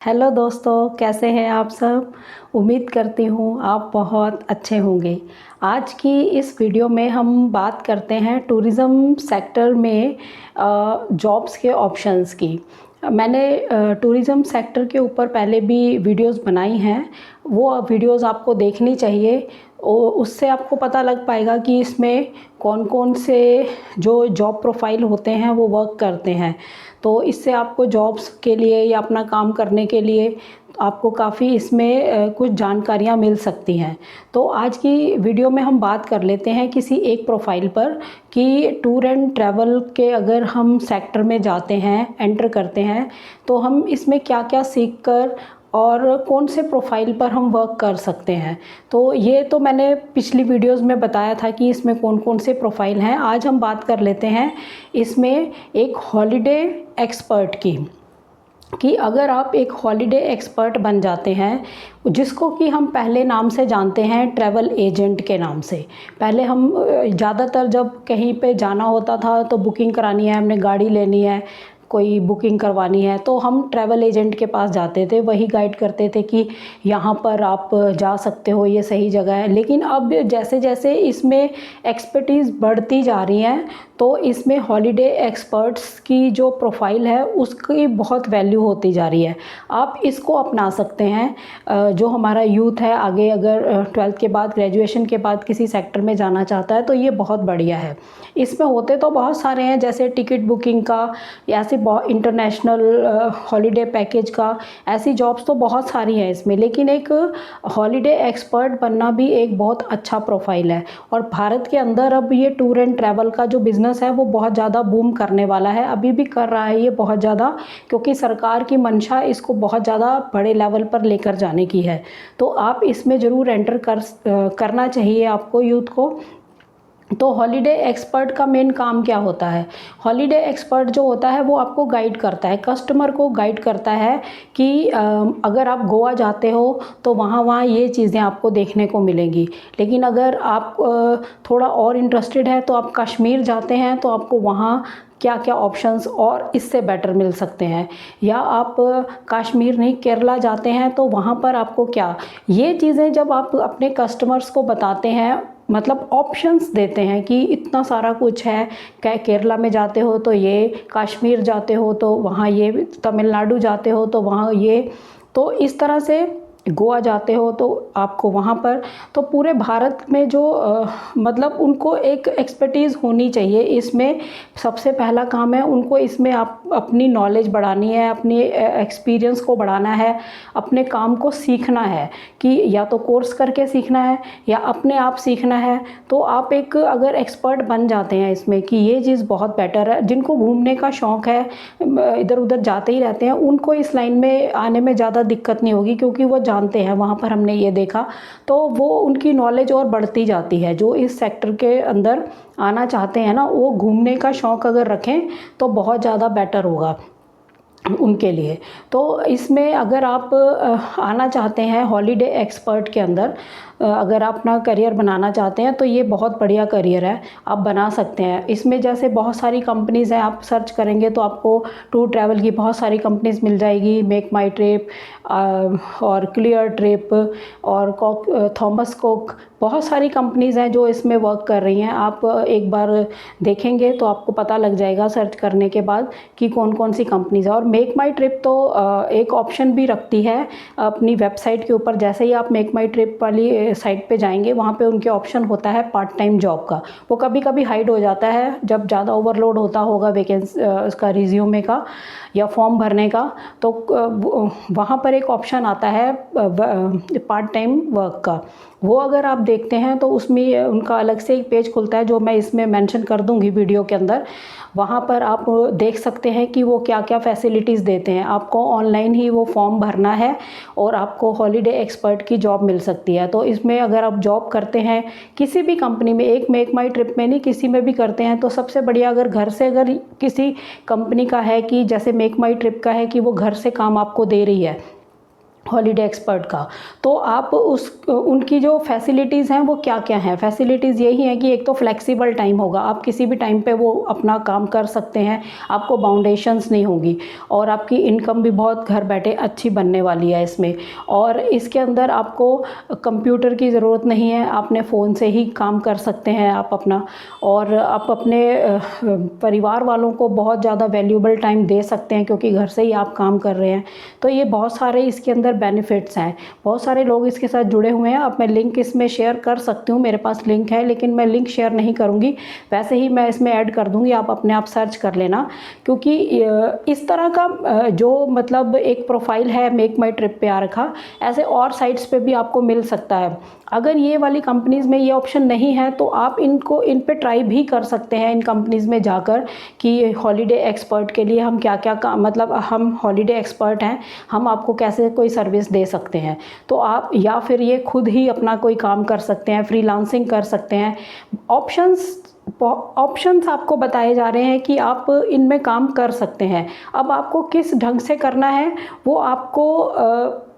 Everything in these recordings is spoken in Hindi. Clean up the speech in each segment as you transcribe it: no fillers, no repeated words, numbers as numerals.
हेलो दोस्तों, कैसे हैं आप सब। उम्मीद करती हूँ आप बहुत अच्छे होंगे। आज की इस वीडियो में हम बात करते हैं टूरिज़्म सेक्टर में जॉब्स के ऑप्शंस की। मैंने टूरिज़्म सेक्टर के ऊपर पहले भी वीडियोस बनाई हैं, वो वीडियोस आपको देखनी चाहिए। उससे आपको पता लग पाएगा कि इसमें कौन कौन से जो जॉब प्रोफाइल होते हैं वो वर्क करते हैं। तो इससे आपको जॉब्स के लिए या अपना काम करने के लिए आपको काफ़ी इसमें कुछ जानकारियाँ मिल सकती हैं। तो आज की वीडियो में हम बात कर लेते हैं किसी एक प्रोफाइल पर कि टूर एंड ट्रैवल के अगर हम सेक्टर में जाते हैं, एंटर करते हैं, तो हम इसमें क्या क्या सीख कर और कौन से प्रोफाइल पर हम वर्क कर सकते हैं। तो ये तो मैंने पिछली वीडियोस में बताया था कि इसमें कौन कौन से प्रोफाइल हैं। आज हम बात कर लेते हैं इसमें एक हॉलिडे एक्सपर्ट की, कि अगर आप एक हॉलिडे एक्सपर्ट बन जाते हैं, जिसको कि हम पहले नाम से जानते हैं ट्रैवल एजेंट के नाम से। पहले हम ज़्यादातर जब कहीं पे जाना होता था तो बुकिंग करानी है, हमने गाड़ी लेनी है, कोई बुकिंग करवानी है, तो हम ट्रैवल एजेंट के पास जाते थे, वही गाइड करते थे कि यहाँ पर आप जा सकते हो, ये सही जगह है। लेकिन अब जैसे जैसे इसमें एक्सपर्टीज़ बढ़ती जा रही हैं, तो इसमें हॉलिडे एक्सपर्ट्स की जो प्रोफाइल है उसकी बहुत वैल्यू होती जा रही है। आप इसको अपना सकते हैं। जो हमारा यूथ है, आगे अगर 12th के बाद, ग्रेजुएशन के बाद किसी सेक्टर में जाना चाहता है तो ये बहुत बढ़िया है। इसमें होते तो बहुत सारे हैं, जैसे टिकट बुकिंग का, ऐसे बहुत इंटरनेशनल हॉलिडे पैकेज का, ऐसी जॉब्स तो बहुत सारी हैं इसमें। लेकिन एक हॉलिडे एक्सपर्ट बनना भी एक बहुत अच्छा प्रोफाइल है। और भारत के अंदर अब ये टूर एंड ट्रैवल का जो बिज़नेस है वो बहुत ज़्यादा बूम करने वाला है, अभी भी कर रहा है ये बहुत ज़्यादा, क्योंकि सरकार की मंशा इसको बहुत ज़्यादा बड़े लेवल पर लेकर जाने की है। तो आप इसमें ज़रूर एंटर करना चाहिए आपको, यूथ को। तो हॉलिडे एक्सपर्ट का मेन काम क्या होता है? हॉलिडे एक्सपर्ट जो होता है वो आपको गाइड करता है, कस्टमर को गाइड करता है कि अगर आप गोवा जाते हो तो वहाँ वहाँ ये चीज़ें आपको देखने को मिलेंगी। लेकिन अगर आप थोड़ा और इंटरेस्टेड है तो आप कश्मीर जाते हैं तो आपको वहाँ क्या क्या ऑप्शंस और इससे बेटर मिल सकते हैं। या आप कश्मीर नहीं, केरला जाते हैं तो वहाँ पर आपको क्या, ये चीज़ें जब आप अपने कस्टमर्स को बताते हैं, मतलब ऑप्शंस देते हैं कि इतना सारा कुछ है, क्या केरला में जाते हो तो ये, कश्मीर जाते हो तो वहाँ ये, तमिलनाडु जाते हो तो वहाँ ये, तो इस तरह से गोवा जाते हो तो आपको वहाँ पर, तो पूरे भारत में जो मतलब उनको एक एक्सपर्टीज़ होनी चाहिए इसमें। सबसे पहला काम है उनको इसमें आप अपनी नॉलेज बढ़ानी है, अपनी एक्सपीरियंस को बढ़ाना है, अपने काम को सीखना है, कि या तो कोर्स करके सीखना है या अपने आप सीखना है। तो आप एक अगर एक्सपर्ट बन जाते हैं इसमें कि ये चीज़ बहुत बेटर है, जिनको घूमने का शौक़ है, इधर उधर जाते ही रहते हैं, उनको इस लाइन में आने में ज़्यादा दिक्कत नहीं होगी, क्योंकि वो जानते हैं वहाँ पर हमने ये देखा, तो वो उनकी नॉलेज और बढ़ती जाती है। जो इस सेक्टर के अंदर आना चाहते हैं ना, वो घूमने का शौक़ अगर रखें तो बहुत ज़्यादा बेटर होगा उनके लिए। तो इसमें अगर आप आना चाहते हैं हॉलिडे एक्सपर्ट के अंदर, अगर आप अपना करियर बनाना चाहते हैं तो ये बहुत बढ़िया करियर है, आप बना सकते हैं इसमें। जैसे बहुत सारी कंपनीज़ हैं, आप सर्च करेंगे तो आपको टूर ट्रैवल की बहुत सारी कंपनीज़ मिल जाएगी, मेक माई ट्रिप और क्लियर ट्रिप और थॉमस कुक, बहुत सारी कंपनीज़ हैं जो इसमें वर्क कर रही हैं। आप एक बार देखेंगे तो आपको पता लग जाएगा सर्च करने के बाद कि कौन कौन सी कंपनीज़ है। और मेक माई ट्रिप तो एक ऑप्शन भी रखती है अपनी वेबसाइट के ऊपर। जैसे ही आप मेक माई ट्रिप वाली साइट पे जाएंगे, वहाँ पे उनके ऑप्शन होता है पार्ट टाइम जॉब का, वो कभी कभी हाइड हो जाता है जब ज़्यादा ओवरलोड होता होगा वैकेंसी उसका, रिज्यूमे का या फॉर्म भरने का, तो वहाँ पर एक ऑप्शन आता है पार्ट टाइम वर्क का। वो अगर आप देखते हैं तो उसमें उनका अलग से एक पेज खुलता है, जो मैं इसमें मेंशन कर दूंगी वीडियो के अंदर। वहाँ पर आप देख सकते हैं कि वो क्या क्या फैसिलिटीज़ देते हैं। आपको ऑनलाइन ही वो फॉर्म भरना है और आपको हॉलिडे एक्सपर्ट की जॉब मिल सकती है। तो इसमें अगर आप जॉब करते हैं किसी भी कंपनी में, एक मेक माई ट्रिप में नहीं, किसी में भी करते हैं, तो सबसे बढ़िया अगर घर से, अगर किसी कंपनी का है कि जैसे मेक माई ट्रिप का है कि वो घर से काम आपको दे रही है, हॉलीडे एक्सपर्ट का। तो आप उनकी जो फैसिलिटीज़ हैं वो क्या क्या हैं। फैसिलिटीज़ यही है कि एक तो फ्लेक्सिबल टाइम होगा, आप किसी भी टाइम पे वो अपना काम कर सकते हैं, आपको बाउंडेशंस नहीं होंगी, और आपकी इनकम भी बहुत घर बैठे अच्छी बनने वाली है इसमें। और इसके अंदर आपको कंप्यूटर की ज़रूरत नहीं है, आपने फ़ोन से ही काम कर सकते हैं आप अपना, और आप अपने परिवार वालों को बहुत ज़्यादा वैल्यूएबल टाइम दे सकते हैं क्योंकि घर से ही आप काम कर रहे हैं। तो ये बहुत सारे इसके अंदर बेनिफिट्स हैं, बहुत सारे लोग इसके साथ जुड़े हुए हैं। अब मैं लिंक इसमें शेयर कर सकती हूँ, मेरे पास लिंक है, लेकिन मैं लिंक शेयर नहीं करूँगी, वैसे ही मैं इसमें ऐड कर दूँगी, आप अपने आप सर्च कर लेना। क्योंकि इस तरह का जो मतलब एक प्रोफाइल है मेक माई ट्रिप पे आ रखा, ऐसे और साइट्स पे भी आपको मिल सकता है। अगर ये वाली कंपनीज़ में ये ऑप्शन नहीं है तो आप इन पे ट्राई भी कर सकते हैं, इन कंपनीज़ में जाकर, कि हॉलीडे एक्सपर्ट के लिए हम क्या क्या काम, मतलब हम हॉलीडे एक्सपर्ट हैं, हम आपको कैसे कोई सर्विस दे सकते हैं। तो आप या फिर ये खुद ही अपना कोई काम कर सकते हैं, फ्रीलांसिंग कर सकते हैं। ऑप्शंस आपको बताए जा रहे हैं कि आप इनमें काम कर सकते हैं। अब आपको किस ढंग से करना है वो आपको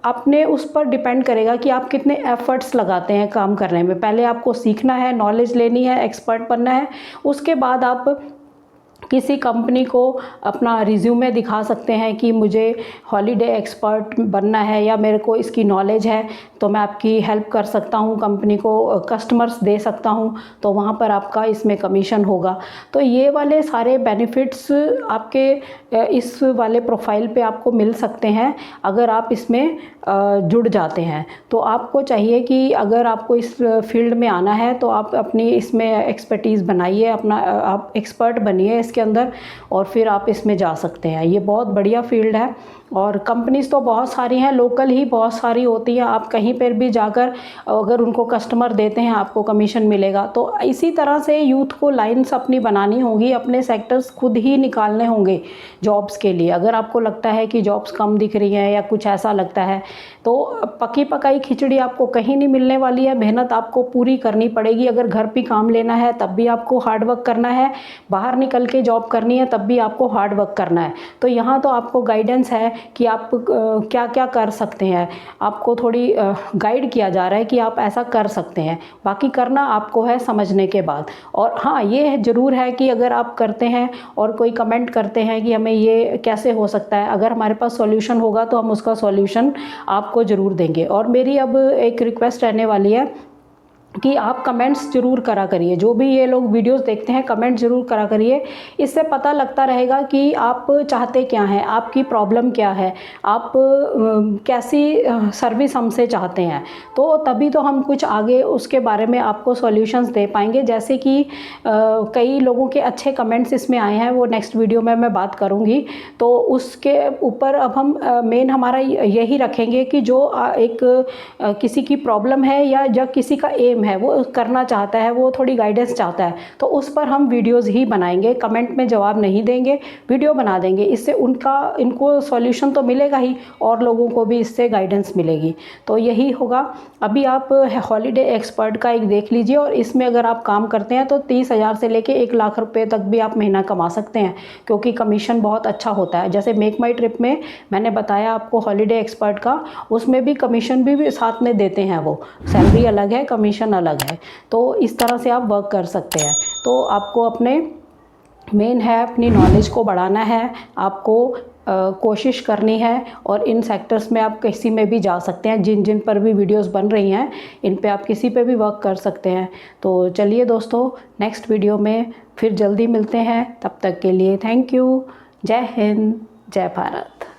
अपने उस पर डिपेंड करेगा कि आप कितने एफर्ट्स लगाते हैं काम करने में। पहले आपको सीखना है, नॉलेज लेनी है, एक्सपर्ट बनना है, उसके बाद आप किसी कंपनी को अपना रिज्यूमे दिखा सकते हैं कि मुझे हॉलीडे एक्सपर्ट बनना है या मेरे को इसकी नॉलेज है, तो मैं आपकी हेल्प कर सकता हूँ, कंपनी को कस्टमर्स दे सकता हूँ, तो वहाँ पर आपका इसमें कमीशन होगा। तो ये वाले सारे बेनिफिट्स आपके इस वाले प्रोफाइल पे आपको मिल सकते हैं अगर आप इसमें जुड़ जाते हैं। तो आपको चाहिए कि अगर आपको इस फील्ड में आना है तो आप अपनी इसमें एक्सपर्टीज़ बनाइए, अपना आप एक्सपर्ट बनिए इसके अंदर, और फिर आप इसमें जा सकते हैं। ये बहुत बढ़िया फील्ड है, और कंपनीज़ तो बहुत सारी हैं, लोकल ही बहुत सारी होती हैं। आप कहीं पर भी जाकर अगर उनको कस्टमर देते हैं आपको कमीशन मिलेगा। तो इसी तरह से यूथ को लाइन्स अपनी बनानी होगी, अपने सेक्टर्स खुद ही निकालने होंगे जॉब्स के लिए। अगर आपको लगता है कि जॉब्स कम दिख रही हैं या कुछ ऐसा लगता है, तो पकी पकाई खिचड़ी आपको कहीं नहीं मिलने वाली है, मेहनत आपको पूरी करनी पड़ेगी। अगर घर पे काम लेना है तब भी आपको हार्ड वर्क करना है, बाहर निकल के जॉब करनी है तब भी आपको हार्ड वर्क करना है। तो यहाँ तो आपको गाइडेंस है कि आप क्या क्या कर सकते हैं, आपको थोड़ी गाइड किया जा रहा है कि आप ऐसा कर सकते हैं, बाकी करना आपको है समझने के बाद। और हाँ, ये ज़रूर है कि अगर आप करते हैं और कोई कमेंट करते हैं कि हमें ये कैसे हो सकता है, अगर हमारे पास सॉल्यूशन होगा तो हम उसका सॉल्यूशन आपको ज़रूर देंगे। और मेरी अब एक रिक्वेस्ट रहने वाली है कि आप कमेंट्स ज़रूर करा करिए, जो भी ये लोग वीडियोस देखते हैं कमेंट ज़रूर करा करिए। इससे पता लगता रहेगा कि आप चाहते क्या हैं, आपकी प्रॉब्लम क्या है, आप कैसी सर्विस हमसे चाहते हैं। तो तभी तो हम कुछ आगे उसके बारे में आपको सॉल्यूशंस दे पाएंगे। जैसे कि कई लोगों के अच्छे कमेंट्स इसमें आए हैं, वो नेक्स्ट वीडियो में मैं बात करूँगी। तो उसके ऊपर अब हम मेन हमारा यही रखेंगे कि जो एक किसी की प्रॉब्लम है या जब किसी का एम है, वो करना चाहता है, वो थोड़ी गाइडेंस चाहता है, तो उस पर हम वीडियोस ही बनाएंगे, कमेंट में जवाब नहीं देंगे, वीडियो बना देंगे। इससे इनको सॉल्यूशन तो मिलेगा ही, और लोगों को भी इससे गाइडेंस मिलेगी। तो यही होगा। अभी आप हॉलीडे एक्सपर्ट का एक देख लीजिए, और इसमें अगर आप काम करते हैं तो 30,000 से लेके 1 लाख रुपए तक भी आप महीना कमा सकते हैं, क्योंकि कमीशन बहुत अच्छा होता है। जैसे मेक माई ट्रिप में मैंने बताया आपको हॉलीडे एक्सपर्ट का, उसमें भी कमीशन भी साथ में देते हैं, वो सैलरी अलग है, कमीशन अलग है। तो इस तरह से आप वर्क कर सकते हैं। तो आपको अपने मेन है अपनी नॉलेज को बढ़ाना है, आपको कोशिश करनी है, और इन सेक्टर्स में आप किसी में भी जा सकते हैं, जिन जिन पर भी वीडियोस बन रही हैं इन पे आप किसी पे भी वर्क कर सकते हैं। तो चलिए दोस्तों, नेक्स्ट वीडियो में फिर जल्दी मिलते हैं, तब तक के लिए थैंक यू। जय हिंद, जय भारत।